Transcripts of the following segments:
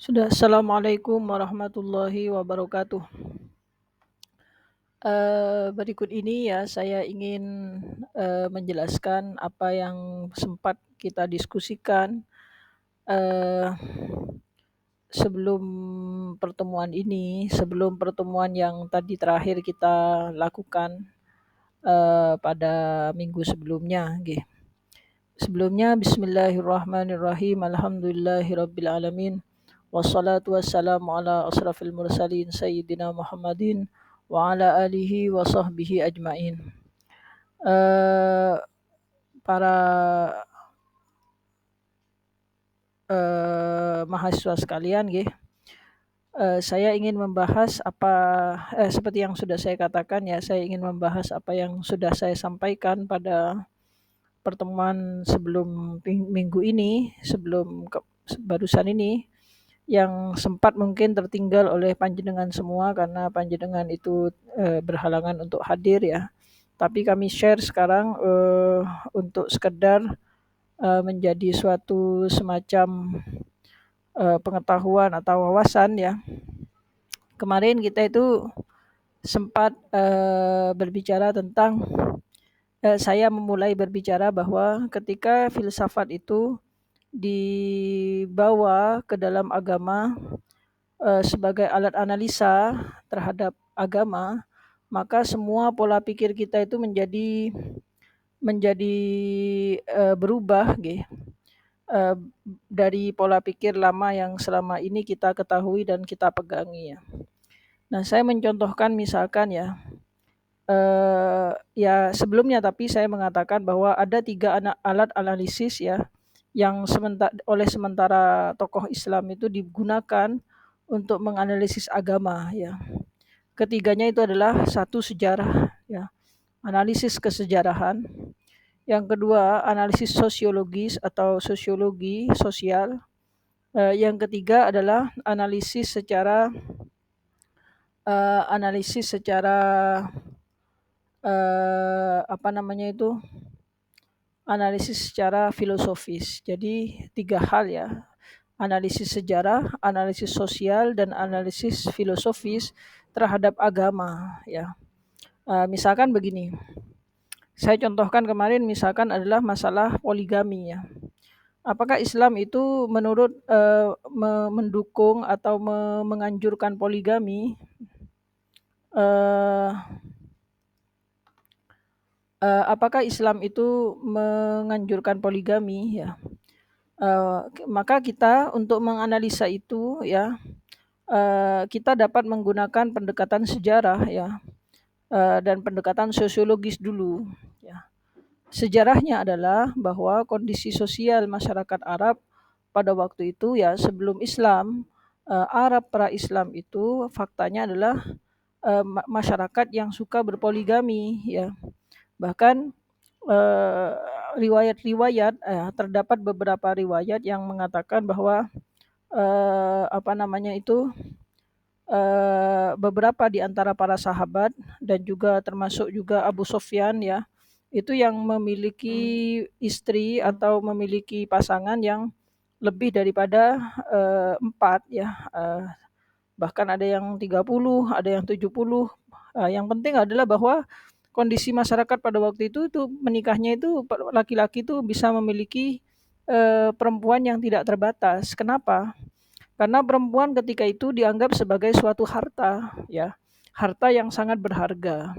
Sudah. Assalamualaikum warahmatullahi wabarakatuh. Berikut ini ya saya ingin, menjelaskan apa yang sempat kita diskusikan, eee, sebelum sebelum pertemuan yang tadi terakhir kita lakukan, pada minggu sebelumnya nggih. Sebelumnya bismillahirrahmanirrahim, alhamdulillahirabbil alamin, wassalatu wassalamu ala asrafil mursalin sayyidina Muhammadin wa ala alihi wa sahbihi ajmain. Eee, para, mahasiswa sekalian nggih, saya ingin membahas seperti yang sudah saya katakan ya, saya ingin membahas apa yang sudah saya sampaikan pada pertemuan sebelum minggu ini, barusan ini, yang sempat mungkin tertinggal oleh panjenengan semua karena panjenengan itu, berhalangan untuk hadir ya. Tapi kami share sekarang, untuk sekedar, menjadi suatu semacam, pengetahuan atau wawasan ya. Kemarin kita itu sempat, berbicara tentang saya memulai berbicara bahwa ketika filsafat itu dibawa ke dalam agama, sebagai alat analisa terhadap agama, maka semua pola pikir kita itu menjadi, berubah nggih, eee, dari pola pikir lama yang selama ini kita ketahui dan kita pegangi ya. Nah, saya mencontohkan misalkan ya, ya sebelumnya tapi saya mengatakan bahwa ada 3 alat analisis ya, yang oleh sementara tokoh Islam itu digunakan untuk menganalisis agama ya. Ketiganya itu adalah satu sejarah ya, analisis kesejarahan. Yang kedua, analisis sosiologis atau sosiologi sosial. Yang ketiga adalah analisis secara, apa namanya itu, analisis secara filosofis. Jadi 3 hal ya, analisis sejarah, analisis sosial, dan analisis filosofis terhadap agama ya. Misalkan begini, saya contohkan kemarin misalkan adalah masalah poligami ya. Apakah Islam itu mendukung atau menganjurkan poligami? Eee apakah Islam itu menganjurkan poligami ya? Maka kita untuk menganalisa itu ya, kita dapat menggunakan pendekatan sejarah ya, dan pendekatan sosiologis dulu ya. Sejarahnya adalah bahwa kondisi sosial masyarakat Arab pada waktu itu ya sebelum Islam, Arab pra-Islam itu faktanya adalah, masyarakat yang suka berpoligami ya. Bahkan, eee, riwayat-riwayat, terdapat beberapa riwayat yang mengatakan bahwa, apa namanya itu, beberapa di antara para sahabat dan juga termasuk juga Abu Sufyan ya, itu yang memiliki istri atau memiliki pasangan yang lebih daripada, 4 ya, bahkan ada yang 30, ada yang 70, yang penting adalah bahwa kondisi masyarakat pada waktu itu menikahnya itu laki-laki itu bisa memiliki, perempuan yang tidak terbatas. Kenapa? Karena perempuan ketika itu dianggap sebagai suatu harta ya, harta yang sangat berharga.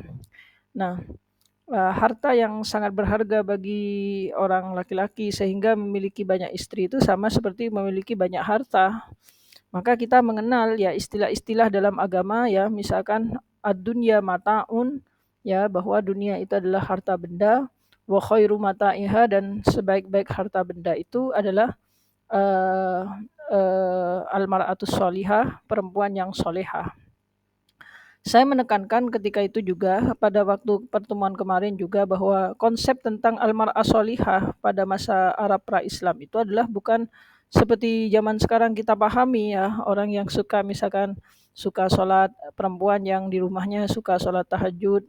Nah, harta yang sangat berharga bagi orang laki-laki sehingga memiliki banyak istri itu sama seperti memiliki banyak harta. Maka kita mengenal ya istilah-istilah dalam agama ya, misalkan ad-dunya mata'un, ya bahwa dunia itu adalah harta benda, wa khairu mata'iha, dan sebaik-baik harta benda itu adalah, eee almar'atus sholihah, perempuan yang solehah. Saya menekankan ketika itu juga pada waktu pertemuan kemarin juga bahwa konsep tentang almar'ah sholihah pada masa Arab pra-Islam itu adalah bukan seperti zaman sekarang kita pahami ya, orang yang suka misalkan suka sholat, perempuan yang di rumahnya suka sholat tahajud,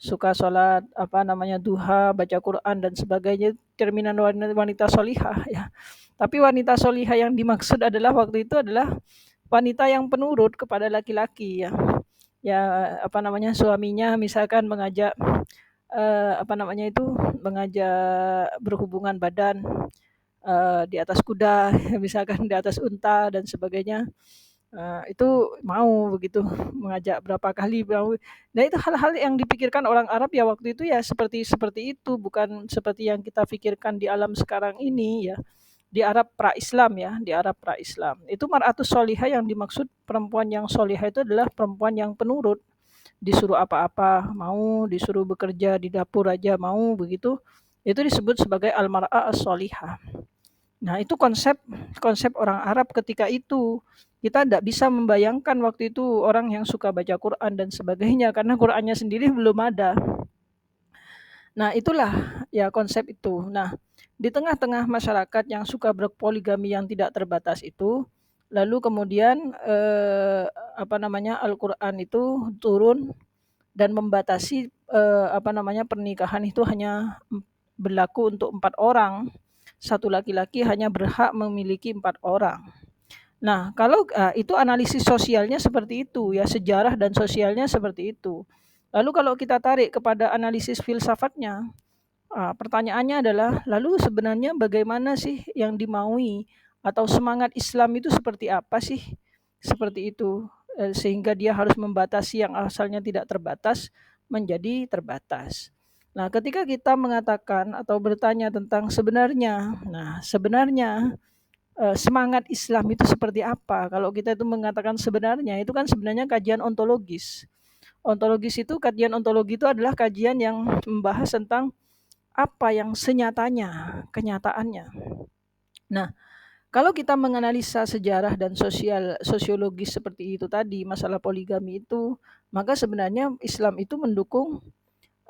suka sholat apa namanya duha, baca Quran dan sebagainya, cerminan wanita solihah ya. Tapi wanita solihah yang dimaksud adalah waktu itu adalah wanita yang penurut kepada laki-laki ya. Ya apa namanya suaminya misalkan mengajak apa namanya itu mengajak berhubungan badan di atas kuda, misalkan di atas unta dan sebagainya. Itu mau begitu, mengajak berapa kali mau. Nah itu hal-hal yang dipikirkan orang Arab ya waktu itu ya seperti seperti itu, bukan seperti yang kita pikirkan di alam sekarang ini ya. Di Arab pra-Islam ya, di Arab pra-Islam. Itu mar'atus solihah yang dimaksud perempuan yang solihah itu adalah perempuan yang penurut. Disuruh apa-apa mau, disuruh bekerja di dapur aja mau begitu. Itu disebut sebagai al-mar'ah as-solihah. Nah, itu konsep konsep orang Arab ketika itu. Kita tidak bisa membayangkan waktu itu orang yang suka baca Quran dan sebagainya karena Qurannya sendiri belum ada. Nah, itulah ya konsep itu. Nah, di tengah-tengah masyarakat yang suka berpoligami yang tidak terbatas itu, lalu kemudian apa namanya Al-Qur'an itu turun dan membatasi apa namanya pernikahan itu hanya berlaku untuk 4 orang. Satu laki-laki hanya berhak memiliki 4 orang. Nah, kalau itu analisis sosialnya seperti itu ya, sejarah dan sosialnya seperti itu. Lalu kalau kita tarik kepada analisis filsafatnya, pertanyaannya adalah, lalu sebenarnya bagaimana sih yang dimaui atau semangat Islam itu seperti apa sih? Seperti itu, sehingga dia harus membatasi yang asalnya tidak terbatas menjadi terbatas. Nah, ketika kita mengatakan atau bertanya tentang sebenarnya, nah sebenarnya semangat Islam itu seperti apa? Kalau kita itu mengatakan sebenarnya, itu kan sebenarnya kajian ontologis. Ontologis itu, kajian ontologi itu adalah kajian yang membahas tentang apa yang senyatanya, kenyataannya. Nah, kalau kita menganalisa sejarah dan sosiologis seperti itu tadi, masalah poligami itu, maka sebenarnya Islam itu mendukung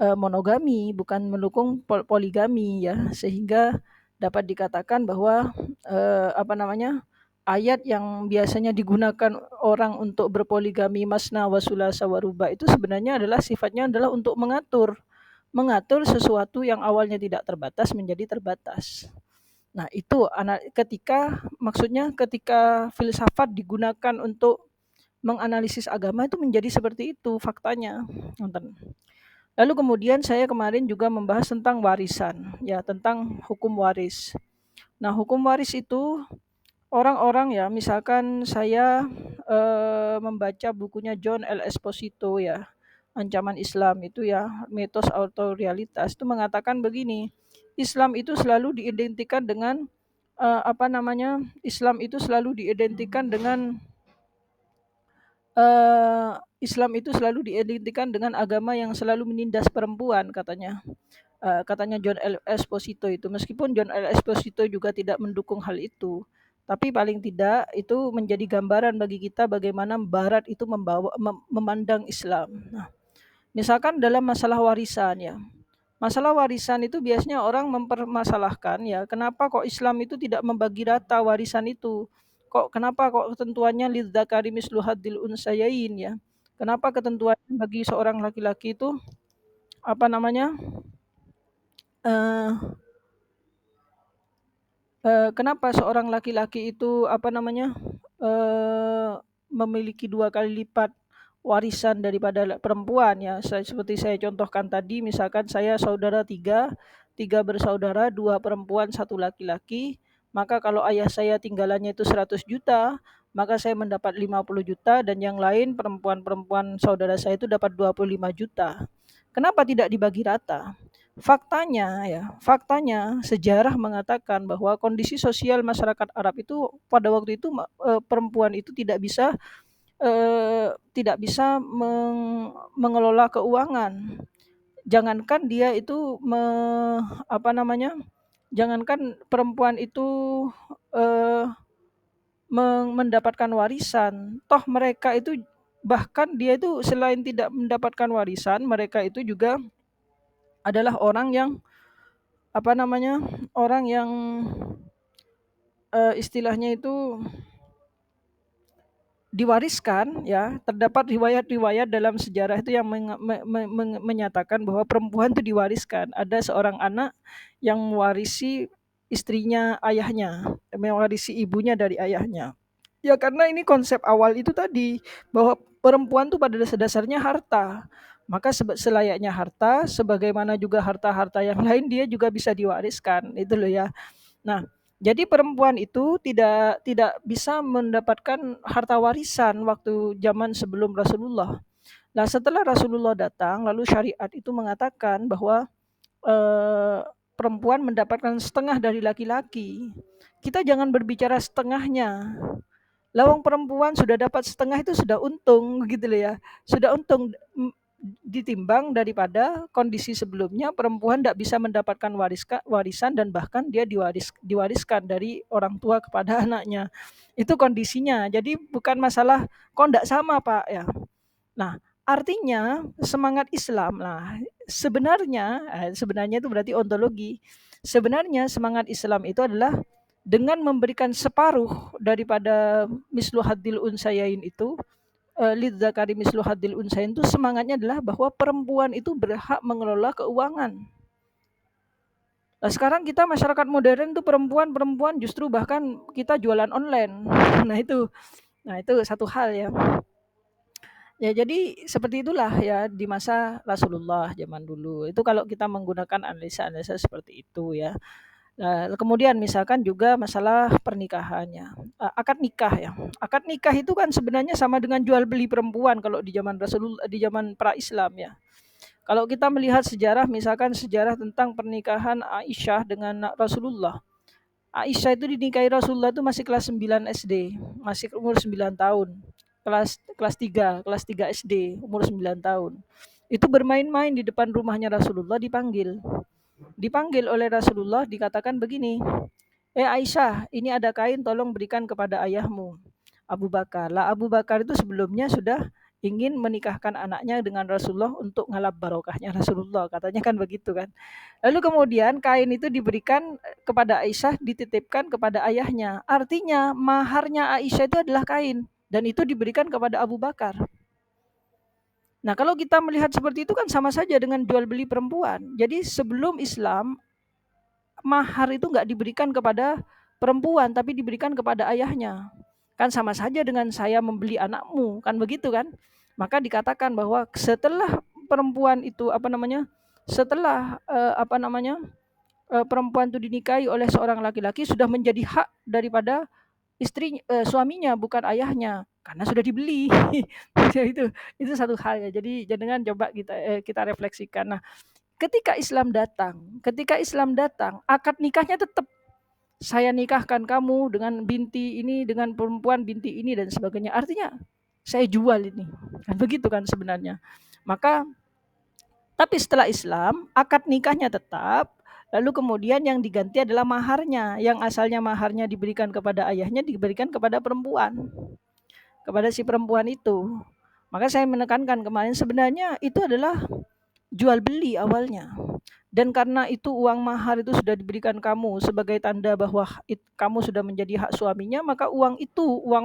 monogami, bukan mendukung poligami ya, sehingga dapat dikatakan bahwa apa namanya ayat yang biasanya digunakan orang untuk berpoligami masna wasulasa waruba itu sebenarnya adalah sifatnya adalah untuk mengatur mengatur sesuatu yang awalnya tidak terbatas menjadi terbatas. Nah, itu ketika maksudnya ketika filsafat digunakan untuk menganalisis agama itu menjadi seperti itu faktanya. Lalu kemudian saya kemarin juga membahas tentang warisan, ya tentang hukum waris. Nah, hukum waris itu orang-orang ya, misalkan saya membaca bukunya John L. Esposito ya, Ancaman Islam itu ya, mitos atau realitas itu mengatakan begini, Islam itu selalu diidentikan dengan apa namanya? Islam itu selalu diidentikan dengan Islam itu selalu diidentikan dengan agama yang selalu menindas perempuan katanya. Katanya John L. Esposito itu. Meskipun John L. Esposito juga tidak mendukung hal itu, tapi paling tidak itu menjadi gambaran bagi kita bagaimana Barat itu memandang Islam. Nah, misalkan dalam masalah warisan ya. Masalah warisan itu biasanya orang mempermasalahkan ya, kenapa kok Islam itu tidak membagi rata warisan itu? Kenapa kok ketentuannya lidzakari mislu hadzil unsayain ya? Kenapa ketentuannya bagi seorang laki-laki itu apa namanya? eh kenapa seorang laki-laki itu apa namanya? eh memiliki 2 kali lipat warisan daripada perempuan ya. Seperti saya contohkan tadi, misalkan saya saudara tiga, tiga bersaudara, 2 perempuan, 1 laki-laki. Maka kalau ayah saya tinggalannya itu 100 juta, maka saya mendapat 50 juta dan yang lain perempuan-perempuan saudara saya itu dapat 25 juta. Kenapa tidak dibagi rata? Faktanya sejarah mengatakan bahwa kondisi sosial masyarakat Arab itu pada waktu itu perempuan itu tidak bisa mengelola keuangan. Jangankan dia itu apa namanya? Jangankan perempuan itu eh, mendapatkan warisan, toh mereka itu bahkan dia itu selain tidak mendapatkan warisan, mereka itu juga adalah orang yang apa namanya? Orang yang istilahnya itu diwariskan ya, terdapat riwayat-riwayat dalam sejarah itu yang menyatakan bahwa perempuan itu diwariskan. Ada seorang anak yang mewarisi istrinya ayahnya, mewarisi ibunya dari ayahnya. Ya karena ini konsep awal itu tadi, bahwa perempuan tuh pada dasarnya harta. Maka selayaknya harta, sebagaimana juga harta-harta yang lain dia juga bisa diwariskan, itu loh ya. Nah, jadi perempuan itu tidak bisa mendapatkan harta warisan waktu zaman sebelum Rasulullah. Nah, setelah Rasulullah datang, lalu syariat itu mengatakan bahwa eh, perempuan mendapatkan setengah dari laki-laki. Kita jangan berbicara setengahnya. Lawang perempuan sudah dapat setengah itu sudah untung gitu loh ya. Sudah untung ditimbang daripada kondisi sebelumnya perempuan tidak bisa mendapatkan warisan dan bahkan dia diwariskan dari orang tua kepada anaknya. Itu kondisinya. Jadi bukan masalah kok tidak sama Pak ya. Nah, artinya semangat Islam lah sebenarnya itu berarti ontologi. Sebenarnya semangat Islam itu adalah dengan memberikan separuh daripada mislu hadil unsayain itu, lidzakari mislu hadil unsayain itu semangatnya adalah bahwa perempuan itu berhak mengelola keuangan. Nah, sekarang kita masyarakat modern tuh perempuan justru bahkan kita jualan online. Nah itu satu hal ya. Ya jadi seperti itulah ya di masa Rasulullah zaman dulu. Itu kalau kita menggunakan analisa-analisa seperti itu ya. Nah, kemudian misalkan juga masalah pernikahannya, akad nikah ya. Akad nikah itu kan sebenarnya sama dengan jual beli perempuan kalau di zaman Rasulullah, di zaman pra-Islam ya. Kalau kita melihat sejarah, misalkan sejarah tentang pernikahan Aisyah dengan Rasulullah. Aisyah itu dinikahi Rasulullah itu masih kelas 9 SD, masih umur 9 tahun. Kelas 3 SD, umur 9 tahun. Itu bermain-main di depan rumahnya Rasulullah dipanggil. Dipanggil oleh Rasulullah dikatakan begini, Aisyah, ini ada kain tolong berikan kepada ayahmu, Abu Bakar. Lah Abu Bakar itu sebelumnya sudah ingin menikahkan anaknya dengan Rasulullah untuk ngalap barokahnya Rasulullah. Katanya kan begitu kan. Lalu kemudian kain itu diberikan kepada Aisyah, dititipkan kepada ayahnya. Artinya maharnya Aisyah itu adalah kain. Dan itu diberikan kepada Abu Bakar. Nah kalau kita melihat seperti itu kan sama saja dengan jual beli perempuan. Jadi sebelum Islam, mahar itu nggak diberikan kepada perempuan, tapi diberikan kepada ayahnya. Kan sama saja dengan saya membeli anakmu, kan begitu kan? Maka dikatakan bahwa setelah perempuan itu setelah perempuan itu dinikahi oleh seorang laki-laki sudah menjadi hak daripada suaminya bukan ayahnya karena sudah dibeli. Ya, itu satu hal ya. Jadi jangan coba kita refleksikan. Nah, ketika Islam datang, akad nikahnya tetap saya nikahkan kamu dengan binti ini, dengan perempuan binti ini dan sebagainya. Artinya saya jual ini. Kan begitu kan sebenarnya. Maka tapi setelah Islam, akad nikahnya tetap, lalu kemudian yang diganti adalah maharnya. Yang asalnya maharnya diberikan kepada ayahnya diberikan kepada perempuan. Kepada si perempuan itu. Maka saya menekankan kemarin sebenarnya itu adalah jual beli awalnya. Dan karena itu uang mahar itu sudah diberikan kamu sebagai tanda bahwa kamu sudah menjadi hak suaminya, maka uang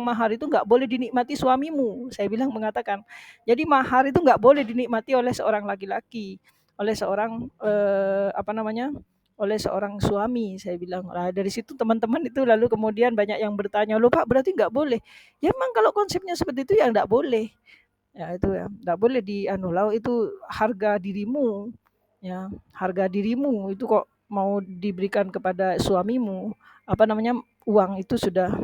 mahar itu nggak boleh dinikmati suamimu. Saya bilang mengatakan. Jadi mahar itu nggak boleh dinikmati oleh seorang laki-laki, oleh seorang oleh seorang suami. Saya bilang. Nah, dari situ teman-teman itu lalu kemudian banyak yang bertanya, loh Pak berarti nggak boleh? Ya memang kalau konsepnya seperti itu ya nggak boleh. Ya itu ya, nggak boleh itu harga dirimu, ya harga dirimu itu kok mau diberikan kepada suamimu, uang itu sudah.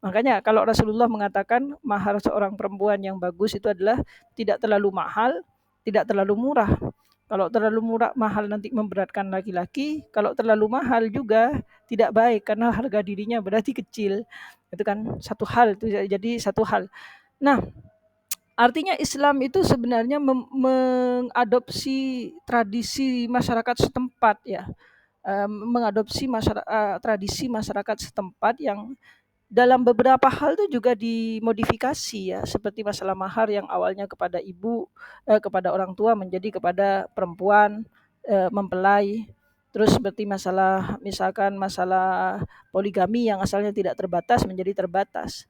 Makanya kalau Rasulullah mengatakan mahar seorang perempuan yang bagus itu adalah tidak terlalu mahal, tidak terlalu murah. Kalau terlalu murah mahal nanti memberatkan laki-laki, kalau terlalu mahal juga tidak baik karena harga dirinya berarti kecil. Itu kan satu hal itu jadi satu hal. Nah, artinya Islam itu sebenarnya mengadopsi tradisi masyarakat setempat ya, mengadopsi tradisi masyarakat setempat yang dalam beberapa hal itu juga dimodifikasi ya, seperti masalah mahar yang awalnya kepada kepada orang tua menjadi kepada perempuan, mempelai. Terus seperti misalkan masalah poligami yang asalnya tidak terbatas menjadi terbatas.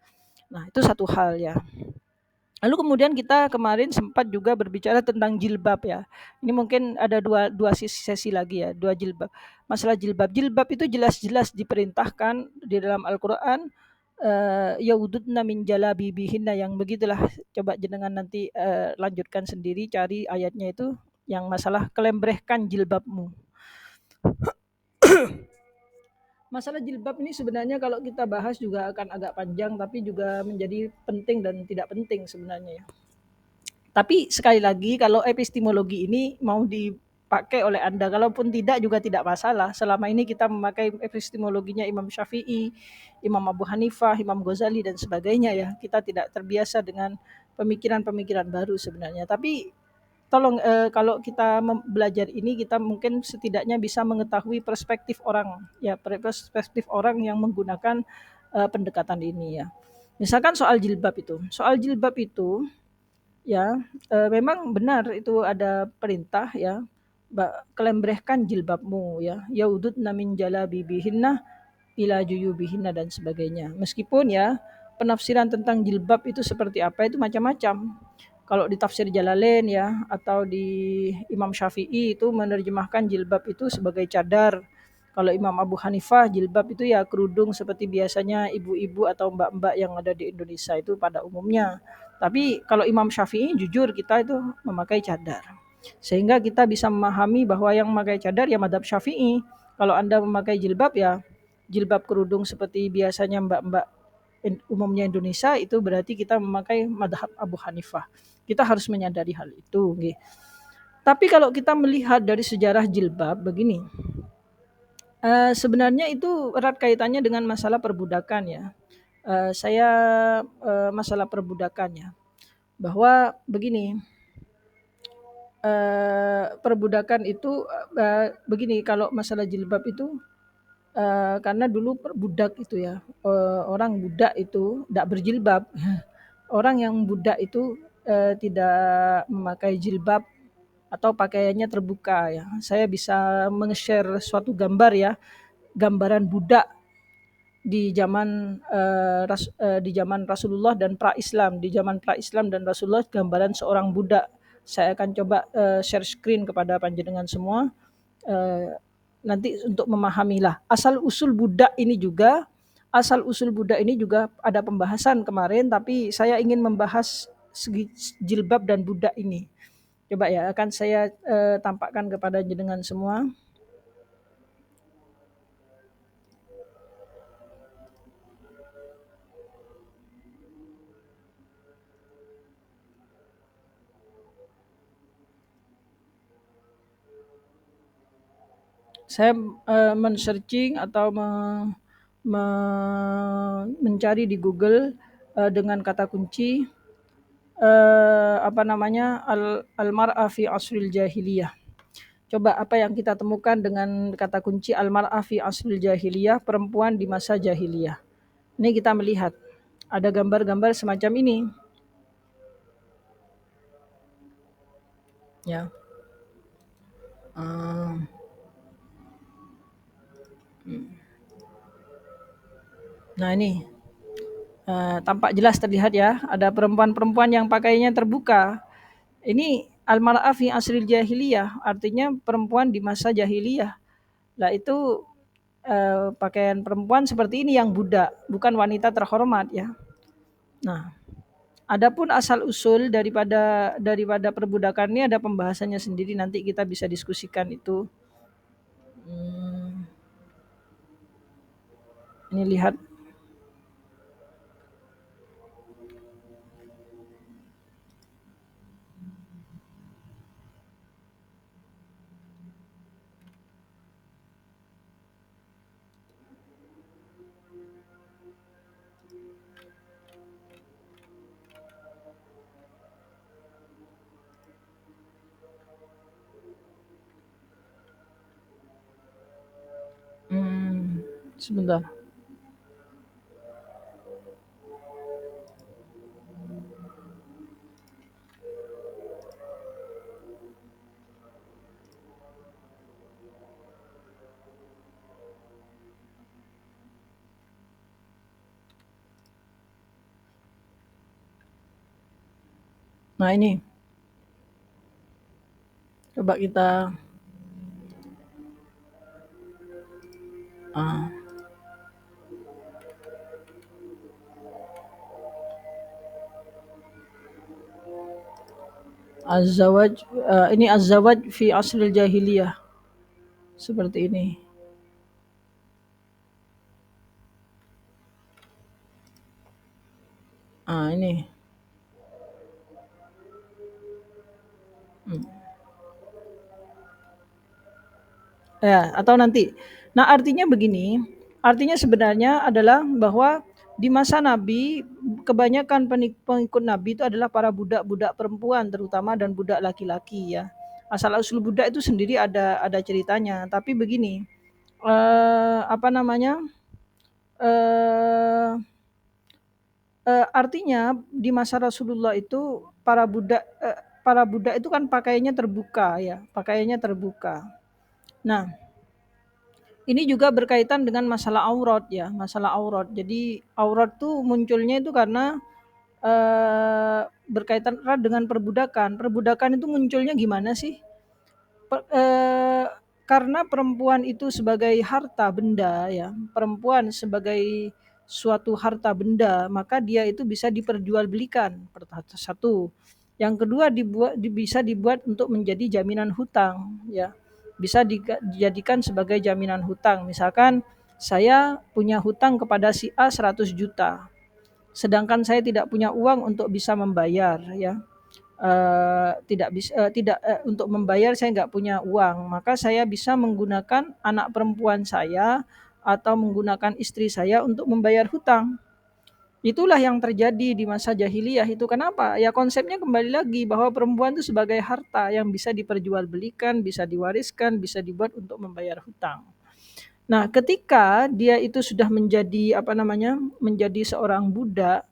Nah, itu satu hal ya. Lalu kemudian kita kemarin sempat juga berbicara tentang jilbab ya. Ini mungkin ada dua sesi lagi ya, dua jilbab. Masalah jilbab. Jilbab itu jelas-jelas diperintahkan di dalam Al-Qur'an, yaududna min jalabibihinna, yang begitulah. Coba jenengan nanti lanjutkan sendiri, cari ayatnya itu yang masalah kelembrehkan jilbabmu. Masalah jilbab ini sebenarnya kalau kita bahas juga akan agak panjang, tapi juga menjadi penting dan tidak penting sebenarnya ya. Tapi sekali lagi kalau epistemologi ini mau dipakai oleh Anda, kalaupun tidak juga tidak masalah. Selama ini kita memakai epistemologinya Imam Syafi'i, Imam Abu Hanifah, Imam Ghazali dan sebagainya ya. Kita tidak terbiasa dengan pemikiran-pemikiran baru sebenarnya. Tapi tolong kalau kita belajar ini kita mungkin setidaknya bisa mengetahui perspektif orang ya, perspektif orang yang menggunakan pendekatan ini ya. Misalkan soal jilbab itu. Soal jilbab itu ya, memang benar itu ada perintah ya, "Kelembrehkan jilbabmu," ya, "Yaududna min jalabibihinna ila juyubihinna," dan sebagainya. Meskipun ya, penafsiran tentang jilbab itu seperti apa itu macam-macam. Kalau di tafsir Jalalain ya, atau di Imam Syafi'i itu menerjemahkan jilbab itu sebagai cadar. Kalau Imam Abu Hanifah, jilbab itu ya kerudung seperti biasanya ibu-ibu atau mbak-mbak yang ada di Indonesia itu pada umumnya. Tapi kalau Imam Syafi'i jujur kita itu memakai cadar. Sehingga kita bisa memahami bahwa yang memakai cadar ya madhab Syafi'i. Kalau Anda memakai jilbab ya jilbab kerudung seperti biasanya mbak-mbak umumnya Indonesia, itu berarti kita memakai madhab Abu Hanifah. Kita harus menyadari hal itu. Tapi kalau kita melihat dari sejarah jilbab begini, sebenarnya itu erat kaitannya dengan masalah perbudakan ya. Saya masalah perbudakannya bahwa begini, perbudakan itu begini, kalau masalah jilbab itu karena dulu budak itu ya, orang budak itu tidak berjilbab. Orang yang budak itu tidak memakai jilbab atau pakaiannya terbuka ya. Saya bisa meng-share suatu gambar ya, gambaran budak di zaman di zaman Rasulullah dan pra-Islam. Di zaman pra-Islam dan Rasulullah, gambaran seorang budak. Saya akan coba share screen kepada panjenengan semua. Eh, Nanti untuk memahamilah asal usul budak ini juga ada pembahasan kemarin, tapi saya ingin membahas segi jilbab dan budak ini. Coba ya, akan saya tampakkan kepada jenengan semua. Saya men-searching atau mencari di Google dengan kata kunci apa namanya, al-mar'a fi asril jahiliyah. Coba apa yang kita temukan dengan kata kunci al-mar'a fi asril jahiliyah, perempuan di masa jahiliyah. Ini kita melihat ada gambar-gambar semacam ini ya. Uh, nah ini tampak jelas terlihat ya, ada perempuan-perempuan yang pakainya terbuka. Ini al-mar'a fi asril jahiliyah, artinya perempuan di masa jahiliyah. Lah itu pakaian perempuan seperti ini yang budak, bukan wanita terhormat ya. Nah, adapun asal usul daripada perbudakan ini ada pembahasannya sendiri, nanti kita bisa diskusikan itu. Hmm, ini lihat. Hmm, sebentar. Nah ini, coba kita ah, az-zawaj, ini az-zawaj fi asril jahiliyah, seperti ini. Ini. Hmm. Ya, atau nanti. Nah, artinya begini, artinya sebenarnya adalah bahwa di masa Nabi kebanyakan pengikut Nabi itu adalah para budak-budak perempuan terutama dan budak laki-laki ya. Asal usul budak itu sendiri ada ceritanya, tapi begini, apa namanya? eh artinya di masa Rasulullah itu para budak itu kan pakaiannya terbuka ya, pakaiannya terbuka. Nah, ini juga berkaitan dengan masalah aurat ya, masalah aurat. Jadi aurat tuh munculnya itu karena berkaitan erat dengan perbudakan. Perbudakan itu munculnya gimana sih? Per- eh, karena perempuan itu sebagai harta benda ya, perempuan sebagai suatu harta benda, maka dia itu bisa diperjualbelikan. Satu. Yang kedua bisa dibuat untuk menjadi jaminan hutang ya. Bisa dijadikan sebagai jaminan hutang. Misalkan saya punya hutang kepada si A 100 juta. Sedangkan saya tidak punya uang untuk bisa membayar ya. Tidak bisa tidak untuk membayar saya nggak punya uang, maka saya bisa menggunakan anak perempuan saya atau menggunakan istri saya untuk membayar hutang. Itulah yang terjadi di masa jahiliyah itu. Kenapa? Ya konsepnya kembali lagi bahwa perempuan itu sebagai harta yang bisa diperjualbelikan, bisa diwariskan, bisa dibuat untuk membayar hutang. Nah, ketika dia itu sudah menjadi apa namanya? Menjadi seorang budak,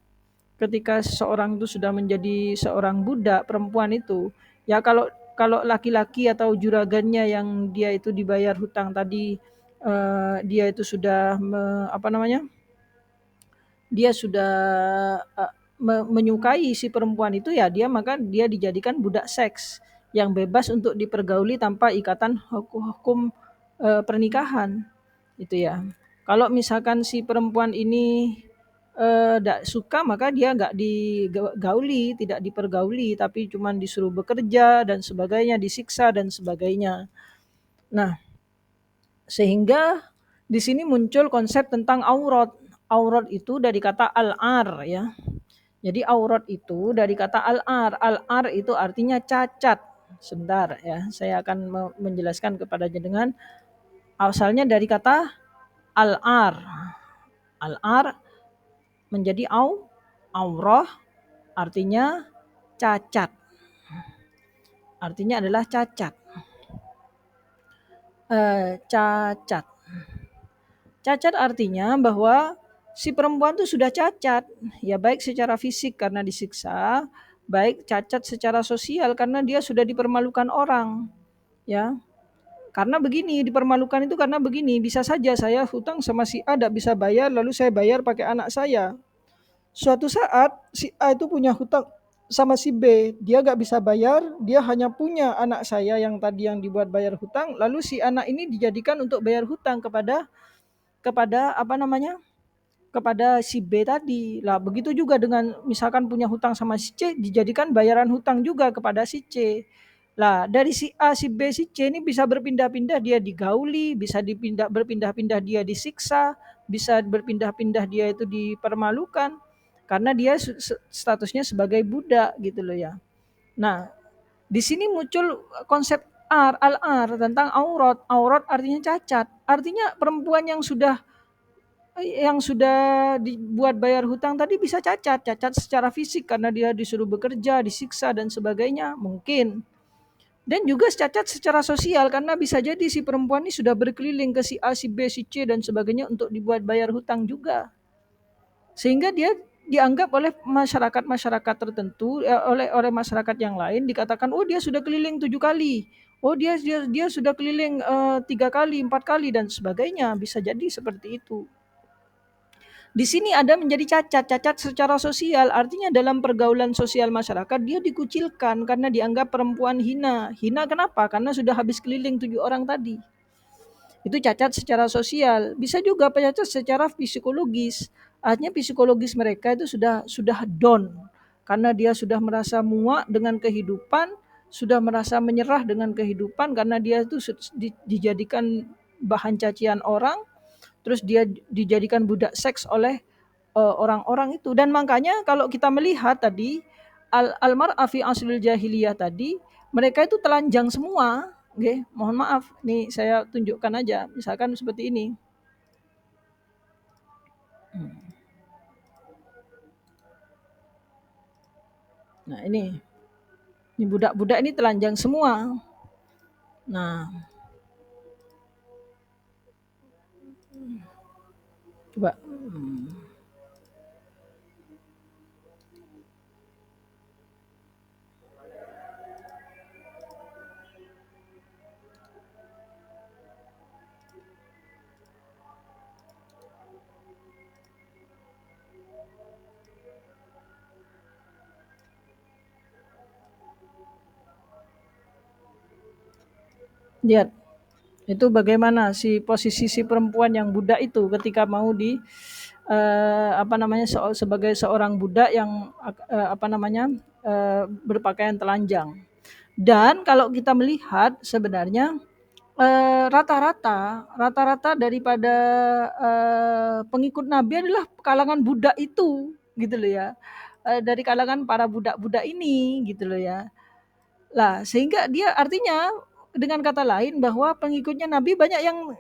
ketika seseorang itu sudah menjadi seorang budak perempuan itu, ya kalau kalau laki-laki atau juragannya yang dia itu dibayar hutang tadi, dia itu sudah apa namanya, dia sudah menyukai si perempuan itu, ya dia maka dia dijadikan budak seks yang bebas untuk dipergauli tanpa ikatan hukum pernikahan itu ya. Kalau misalkan si perempuan ini tidak suka, maka dia nggak digauli, tidak dipergauli, tapi cuman disuruh bekerja dan sebagainya, disiksa dan sebagainya. Nah, sehingga di sini muncul konsep tentang aurat. Aurat itu dari kata al-ar ya. Jadi aurat itu dari kata al-ar. Al-ar itu artinya cacat. Sebentar ya, saya akan menjelaskan kepada jenengan. Asalnya dari kata al-ar. Al-ar menjadi aurah, artinya cacat. Artinya adalah cacat. Cacat. Cacat artinya bahwa si perempuan itu sudah cacat, ya baik secara fisik karena disiksa, baik cacat secara sosial karena dia sudah dipermalukan orang, ya. Karena begini, dipermalukan itu karena begini, bisa saja saya hutang sama si A tidak bisa bayar, lalu saya bayar pakai anak saya. Suatu saat si A itu punya hutang sama si B, dia gak bisa bayar, dia hanya punya anak saya yang tadi yang dibuat bayar hutang, lalu si anak ini dijadikan untuk bayar hutang kepada kepada apa namanya? Kepada si B tadi. Lah begitu juga dengan misalkan punya hutang sama si C, dijadikan bayaran hutang juga kepada si C. Lah dari si A, si B, si C ini bisa berpindah-pindah dia digauli, bisa berpindah-pindah dia disiksa, bisa berpindah-pindah dia itu dipermalukan karena dia statusnya sebagai budak gitu loh ya. Nah, di sini muncul konsep al-ar tentang aurat. Aurat artinya cacat. Artinya perempuan yang sudah dibuat bayar hutang tadi bisa cacat, cacat secara fisik karena dia disuruh bekerja, disiksa dan sebagainya, mungkin. Dan juga cacat secara sosial karena bisa jadi si perempuan ini sudah berkeliling ke si A, si B, si C dan sebagainya untuk dibuat bayar hutang juga. Sehingga dia dianggap oleh masyarakat-masyarakat tertentu, oleh masyarakat yang lain dikatakan, oh dia sudah keliling 7 kali, oh dia sudah keliling 3 kali, 4 kali dan sebagainya, bisa jadi seperti itu. Di sini ada menjadi cacat secara sosial, artinya dalam pergaulan sosial masyarakat dia dikucilkan karena dianggap perempuan hina. Hina kenapa? Karena sudah habis keliling 7 orang tadi. Itu cacat secara sosial. Bisa juga cacat secara psikologis. Artinya psikologis mereka itu sudah down karena dia sudah merasa muak dengan kehidupan, sudah merasa menyerah dengan kehidupan karena dia itu dijadikan bahan cacian orang, terus dia dijadikan budak seks oleh orang-orang itu. Dan makanya kalau kita melihat tadi almar'a fi asril jahiliyah tadi, mereka itu telanjang semua. Oke, mohon maaf, nih saya tunjukkan aja, misalkan seperti ini. Nah ini budak-budak ini telanjang semua. Nah, coba lihat itu bagaimana posisi si perempuan yang budak itu ketika mau sebagai seorang budak yang berpakaian telanjang. Dan kalau kita melihat sebenarnya rata-rata daripada pengikut Nabi adalah kalangan budak itu, gitu loh ya. Dari kalangan para budak-budak ini, gitu loh ya. Lah, sehingga dia artinya dengan kata lain bahwa pengikutnya Nabi banyak yang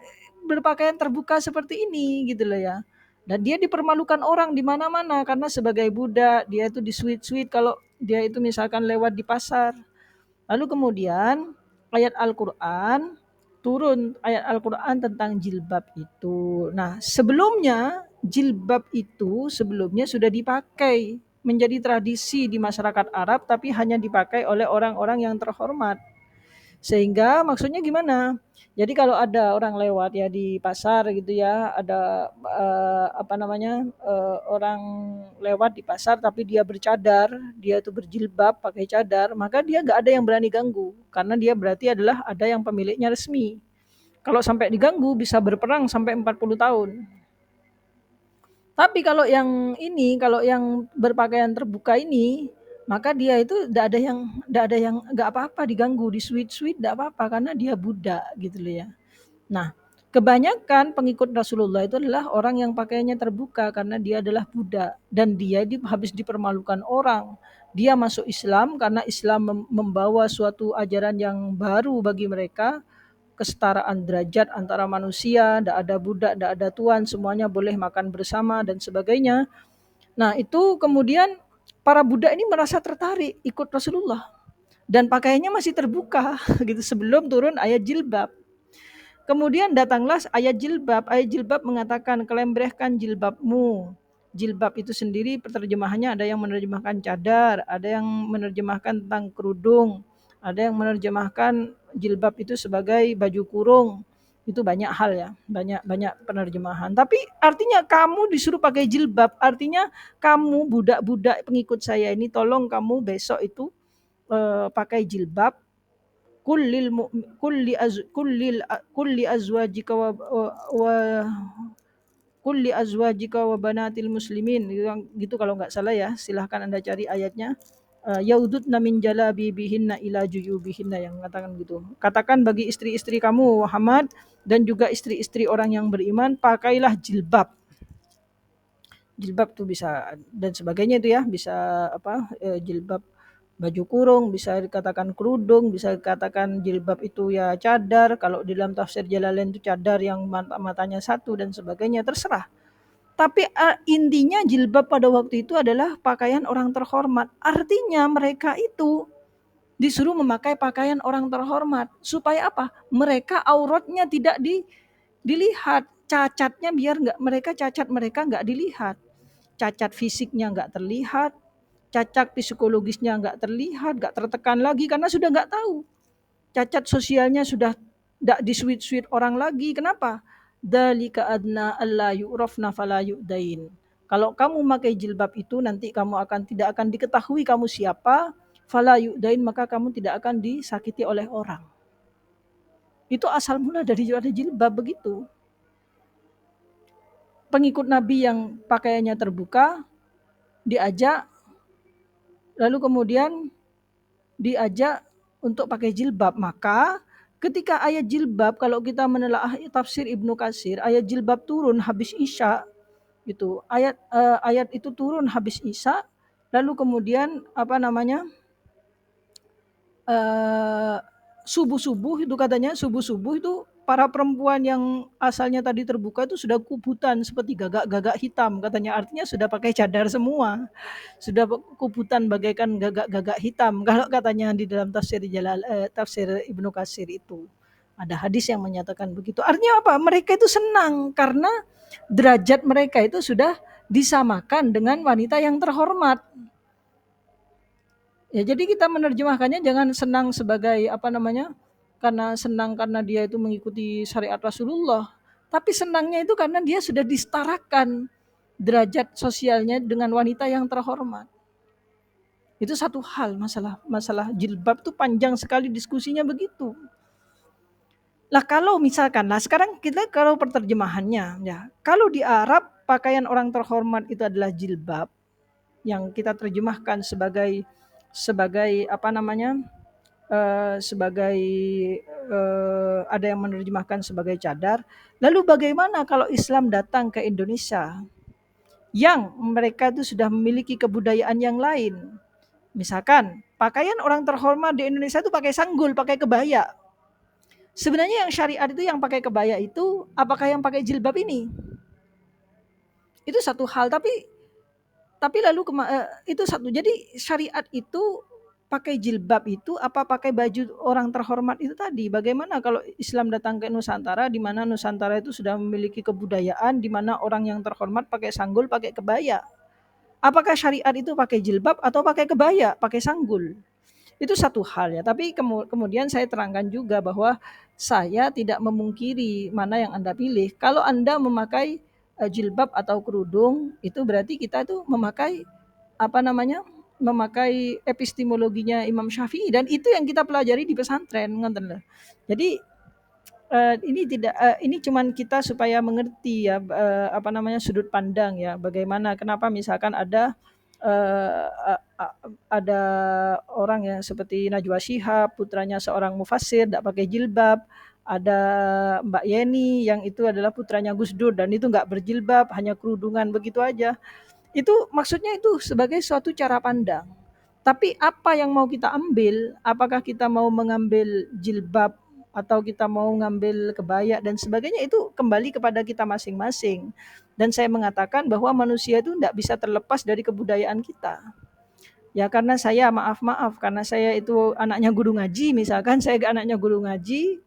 berpakaian terbuka seperti ini, gitu loh ya. Dan dia dipermalukan orang di mana-mana karena sebagai budak dia itu disuit-suit kalau dia itu misalkan lewat di pasar. Lalu kemudian ayat Al-Quran turun ayat Al-Quran tentang jilbab itu. Nah, sebelumnya jilbab itu sebelumnya sudah dipakai menjadi tradisi di masyarakat Arab tapi hanya dipakai oleh orang-orang yang terhormat. Sehingga maksudnya gimana? Jadi kalau ada orang lewat ya di pasar gitu ya, ada orang lewat di pasar tapi dia bercadar, dia tuh berjilbab pakai cadar, maka dia nggak ada yang berani ganggu karena dia berarti adalah ada yang pemiliknya resmi. Kalau sampai diganggu bisa berperang sampai 40 tahun. Tapi kalau yang berpakaian terbuka ini, maka dia itu nggak apa-apa diganggu, di sweet-sweet nggak apa-apa karena dia budak gitu loh ya. Nah, kebanyakan pengikut Rasulullah itu adalah orang yang pakaiannya terbuka karena dia adalah budak dan dia habis dipermalukan orang. Dia masuk Islam karena Islam membawa suatu ajaran yang baru bagi mereka, kesetaraan derajat antara manusia, tidak ada budak, tidak ada tuan, semuanya boleh makan bersama dan sebagainya. Nah, itu kemudian para budak ini merasa tertarik ikut Rasulullah dan pakaiannya masih terbuka gitu sebelum turun ayat jilbab. Kemudian datanglah ayat jilbab. Ayat jilbab mengatakan kelembrehkan jilbabmu. Jilbab itu sendiri terjemahannya ada yang menerjemahkan cadar, ada yang menerjemahkan tentang kerudung, ada yang menerjemahkan jilbab itu sebagai baju kurung. Itu banyak hal ya, banyak penerjemahan. Tapi artinya kamu disuruh pakai jilbab, artinya kamu budak-budak pengikut saya ini tolong kamu besok itu pakai jilbab, kullil kulli kulli azwajika wa kulli azwajika wa banatil muslimin gitu kalau nggak salah ya, silahkan Anda cari ayatnya. Yaududna min jalabibihinna ila juyubihinna, yang mengatakan gitu. Katakan bagi istri-istri kamu Muhammad dan juga istri-istri orang yang beriman, pakailah jilbab. Jilbab tuh bisa dan sebagainya itu ya, bisa jilbab baju kurung, bisa dikatakan kerudung, bisa dikatakan jilbab itu ya cadar. Kalau di dalam tafsir Jalalain itu cadar yang matanya satu dan sebagainya, terserah. Tapi intinya jilbab pada waktu itu adalah pakaian orang terhormat. Artinya mereka itu disuruh memakai pakaian orang terhormat. Supaya apa? Mereka auratnya tidak dilihat. Cacatnya biar cacat mereka nggak dilihat. Cacat fisiknya nggak terlihat, cacat psikologisnya nggak terlihat, nggak tertekan lagi karena sudah nggak tahu. Cacat sosialnya sudah tidak disuit-suit orang lagi. Kenapa? Dzalika adna alla yu'rafna fala yu'dain. Kalau kamu memakai jilbab itu nanti kamu tidak akan diketahui kamu siapa, fala yu'dain, maka kamu tidak akan disakiti oleh orang. Itu asal mula dari ada jilbab begitu. Pengikut Nabi yang pakaiannya terbuka diajak, lalu kemudian diajak untuk pakai jilbab. Maka ketika ayat jilbab, kalau kita menelaah tafsir Ibnu Katsir, ayat jilbab turun habis Isya, itu ayat itu turun habis Isya, lalu kemudian eh, subuh-subuh itu katanya, subuh-subuh itu para perempuan yang asalnya tadi terbuka itu sudah kubutan seperti gagak-gagak hitam katanya, artinya sudah pakai cadar semua, sudah kubutan bagaikan gagak-gagak hitam kalau katanya di dalam tafsir Ibnu Katsir itu. Ada hadis yang menyatakan begitu. Artinya apa? Mereka itu senang karena derajat mereka itu sudah disamakan dengan wanita yang terhormat. Ya, jadi kita menerjemahkannya jangan senang sebagai karena senang karena dia itu mengikuti syariat Rasulullah, tapi senangnya itu karena dia sudah disetarakan derajat sosialnya dengan wanita yang terhormat. Itu satu hal, masalah masalah jilbab tuh panjang sekali diskusinya begitu. Lah kalau misalkan, nah sekarang kita kalau penerjemahannya ya, kalau di Arab pakaian orang terhormat itu adalah jilbab, yang kita terjemahkan sebagai sebagai apa namanya sebagai ada yang menerjemahkan sebagai cadar. Lalu bagaimana kalau Islam datang ke Indonesia yang mereka itu sudah memiliki kebudayaan yang lain? Misalkan pakaian orang terhormat di Indonesia itu pakai sanggul, pakai kebaya. Sebenarnya yang syariat itu yang pakai kebaya itu apakah yang pakai jilbab ini? Itu satu hal, tapi lalu itu satu. Jadi syariat itu pakai jilbab itu apa pakai baju orang terhormat itu tadi? Bagaimana kalau Islam datang ke Nusantara, di mana Nusantara itu sudah memiliki kebudayaan di mana orang yang terhormat pakai sanggul, pakai kebaya. Apakah syariat itu pakai jilbab atau pakai kebaya, pakai sanggul? Itu satu hal ya. Tapi kemudian saya terangkan juga bahwa saya tidak memungkiri mana yang Anda pilih. Kalau Anda memakai jilbab atau kerudung, itu berarti kita tuh memakai apa namanya? Memakai epistemologinya Imam Syafi'i, dan itu yang kita pelajari di pesantren, ngoten lho. Jadi ini cuman kita supaya mengerti ya sudut pandang ya, bagaimana kenapa misalkan ada ada orang yang seperti Najwa Shihab, putranya seorang mufassir, tidak pakai jilbab. Ada Mbak Yeni yang itu adalah putranya Gus Dur dan itu nggak berjilbab, hanya kerudungan begitu aja. Itu maksudnya itu sebagai suatu cara pandang. Tapi apa yang mau kita ambil? Apakah kita mau mengambil jilbab atau kita mau ngambil kebaya dan sebagainya, itu kembali kepada kita masing-masing. Dan saya mengatakan bahwa manusia itu tidak bisa terlepas dari kebudayaan kita. Ya karena saya maaf karena saya itu anaknya guru ngaji, misalkan saya anaknya guru ngaji,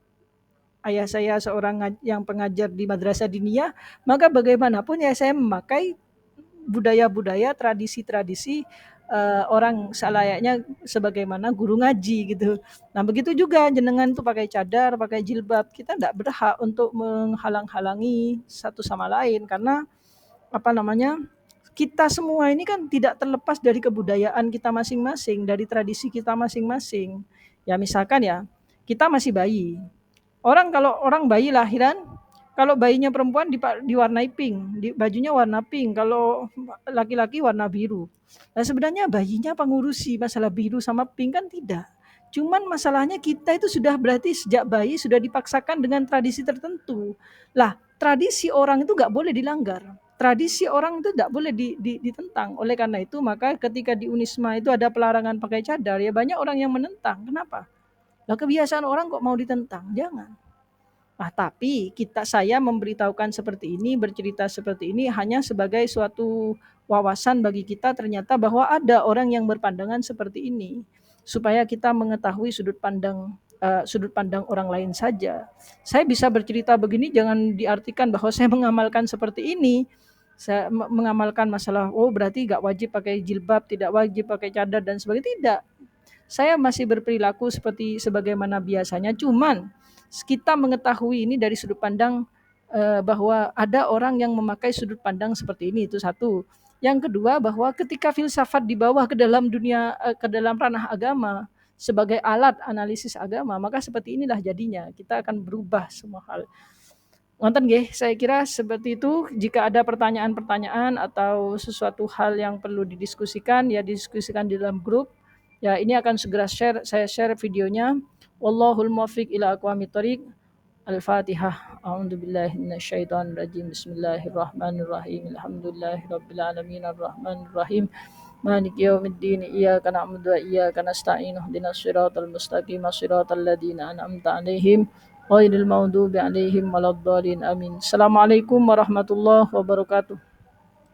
ayah saya seorang yang pengajar di madrasah diniyah, maka bagaimanapun ya saya memakai budaya-budaya, tradisi-tradisi orang selayaknya sebagaimana guru ngaji gitu. Nah begitu juga jenengan tuh pakai cadar, pakai jilbab, kita tidak berhak untuk menghalang-halangi satu sama lain karena kita semua ini kan tidak terlepas dari kebudayaan kita masing-masing, dari tradisi kita masing-masing. Ya misalkan ya, kita masih bayi. Kalau orang bayi lahiran, kalau bayinya perempuan diwarnai pink, bajunya warna pink, kalau laki-laki warna biru. Nah sebenarnya bayinya pengurusi masalah biru sama pink kan tidak. Cuman masalahnya kita itu sudah berarti sejak bayi sudah dipaksakan dengan tradisi tertentu. Lah tradisi orang itu nggak boleh dilanggar. Tradisi orang itu tidak boleh ditentang. Oleh karena itu maka ketika di Unisma itu ada pelarangan pakai cadar, ya banyak orang yang menentang. Kenapa? Lah kebiasaan orang kok mau ditentang? Jangan. Nah, tapi saya memberitahukan seperti ini, bercerita seperti ini hanya sebagai suatu wawasan bagi kita ternyata bahwa ada orang yang berpandangan seperti ini. Supaya kita mengetahui sudut pandang orang lain saja. Saya bisa bercerita begini jangan diartikan bahwa saya mengamalkan seperti ini. Saya mengamalkan masalah, oh berarti gak wajib pakai jilbab, tidak wajib pakai cadar dan sebagainya. Tidak. Saya masih berperilaku seperti sebagaimana biasanya, cuman kita mengetahui ini dari sudut pandang bahwa ada orang yang memakai sudut pandang seperti ini, itu satu. Yang kedua, bahwa ketika filsafat dibawa ke dalam dunia, ke dalam ranah agama sebagai alat analisis agama, maka seperti inilah jadinya. Kita akan berubah semua hal. Wonten nggih, saya kira seperti itu. Jika ada pertanyaan-pertanyaan atau sesuatu hal yang perlu didiskusikan, ya diskusikan di dalam grup. Ya, ini akan segera saya share videonya. Wallahul muwaffiq ila aqwamit thoriq. Al-Fatihah. A'udzubillahi minasyaitonirrajim. Bismillahirrahmanirrahim. Alhamdulillahirabbil alamin arrahmanir rahim. Maliki yaumiddin. Iyyaka na'budu wa iyyaka nasta'in. Ihdinas siratal mustaqim. Shiratal ladzina an'amta 'alaihim ghairil maghdubi 'alaihim waladdallin. Amin. Assalamualaikum warahmatullahi wabarakatuh.